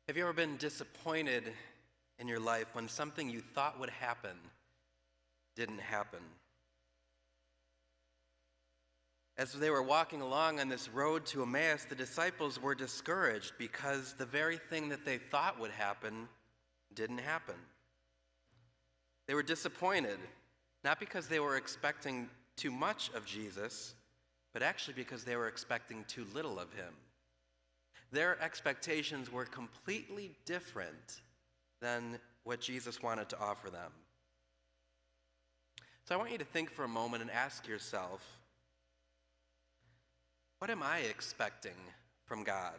Have you ever been disappointed in your life when something you thought would happen didn't happen? As they were walking along on this road to Emmaus, the disciples were discouraged because the very thing that they thought would happen didn't happen. They were disappointed, not because they were expecting too much of Jesus, but actually because they were expecting too little of him. Their expectations were completely different than what Jesus wanted to offer them. So I want you to think for a moment and ask yourself, what am I expecting from God?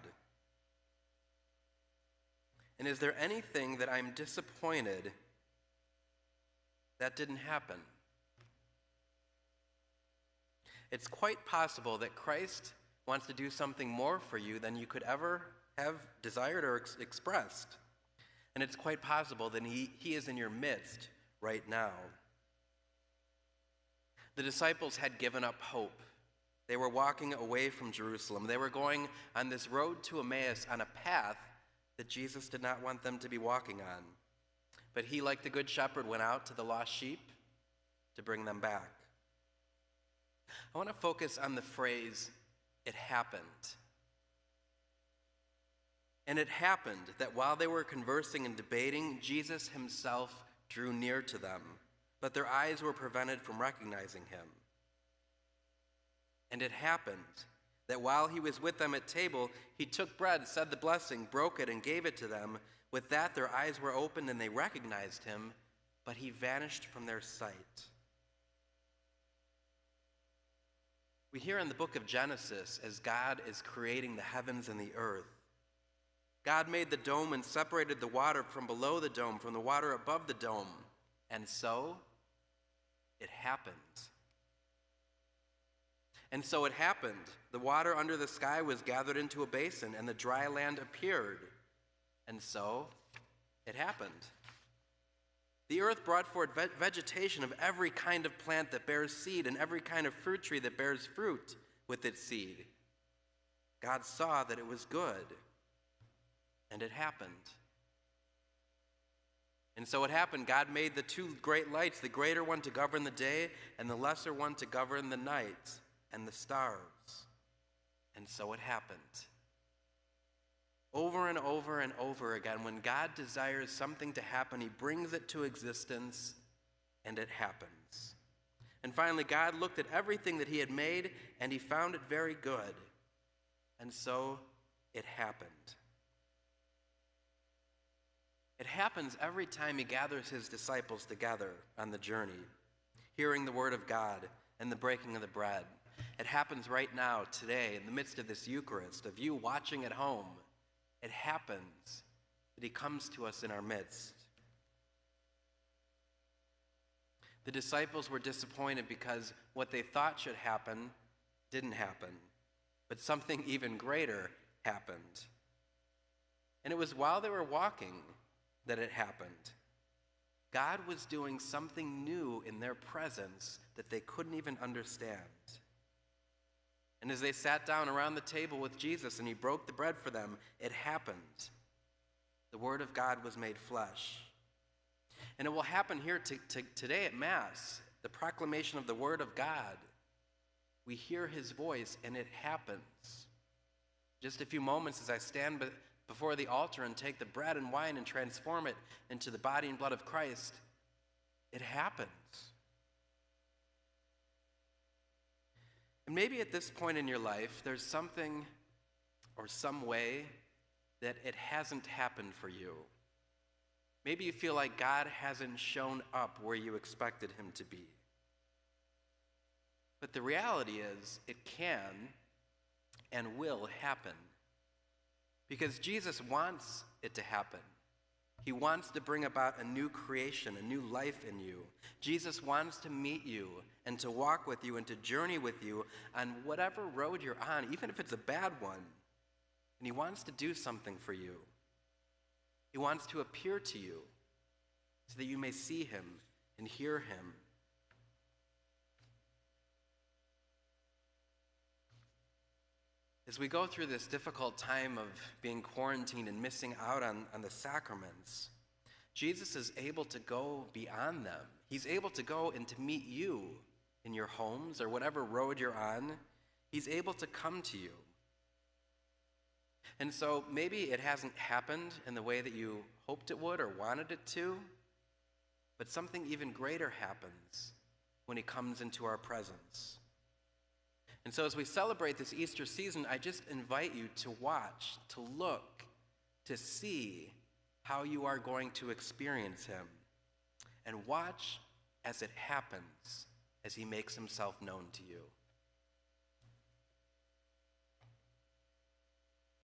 And is there anything that I'm disappointed that didn't happen? It's quite possible that Christ wants to do something more for you than you could ever have desired or expressed. And it's quite possible that he is in your midst right now. The disciples had given up hope. They were walking away from Jerusalem. They were going on this road to Emmaus on a path that Jesus did not want them to be walking on. But he, like the good shepherd, went out to the lost sheep to bring them back. I want to focus on the phrase, "It happened." And it happened that while they were conversing and debating, Jesus himself drew near to them, but their eyes were prevented from recognizing him. And it happened that while he was with them at table, he took bread, said the blessing, broke it, and gave it to them. With that, their eyes were opened and they recognized him, but he vanished from their sight. We hear in the book of Genesis as God is creating the heavens and the earth. God made the dome and separated the water from below the dome, from the water above the dome. And so, it happened. And so it happened. The water under the sky was gathered into a basin, and the dry land appeared. And so, it happened. The earth brought forth vegetation of every kind of plant that bears seed, and every kind of fruit tree that bears fruit with its seed. God saw that it was good, and it happened. And so it happened. God made the two great lights, the greater one to govern the day, and the lesser one to govern the night, and the stars. And so it happened. Over and over and over again, when God desires something to happen, he brings it to existence, and it happens. And finally, God looked at everything that he had made, and he found it very good. And so it happened. It happens every time he gathers his disciples together on the journey, hearing the word of God and the breaking of the bread. It happens right now, today, in the midst of this Eucharist, of you watching at home. It happens that he comes to us in our midst. The disciples were disappointed because what they thought should happen didn't happen, but something even greater happened. And it was while they were walking that it happened. God was doing something new in their presence that they couldn't even understand. And as they sat down around the table with Jesus and he broke the bread for them, it happened. The Word of God was made flesh. And it will happen here today at Mass, the proclamation of the Word of God. We hear his voice and it happens. Just a few moments as I stand before the altar and take the bread and wine and transform it into the body and blood of Christ, it happens. And maybe at this point in your life, there's something or some way that it hasn't happened for you. Maybe you feel like God hasn't shown up where you expected him to be. But the reality is, it can and will happen. Because Jesus wants it to happen. He wants to bring about a new creation, a new life in you. Jesus wants to meet you and to walk with you and to journey with you on whatever road you're on, even if it's a bad one. And he wants to do something for you. He wants to appear to you so that you may see him and hear him. As we go through this difficult time of being quarantined and missing out on the sacraments, Jesus is able to go beyond them. He's able to go and to meet you in your homes or whatever road you're on. He's able to come to you. And so maybe it hasn't happened in the way that you hoped it would or wanted it to, but something even greater happens when he comes into our presence. And so as we celebrate this Easter season, I just invite you to watch, to look, to see how you are going to experience him. And watch as it happens, as he makes himself known to you.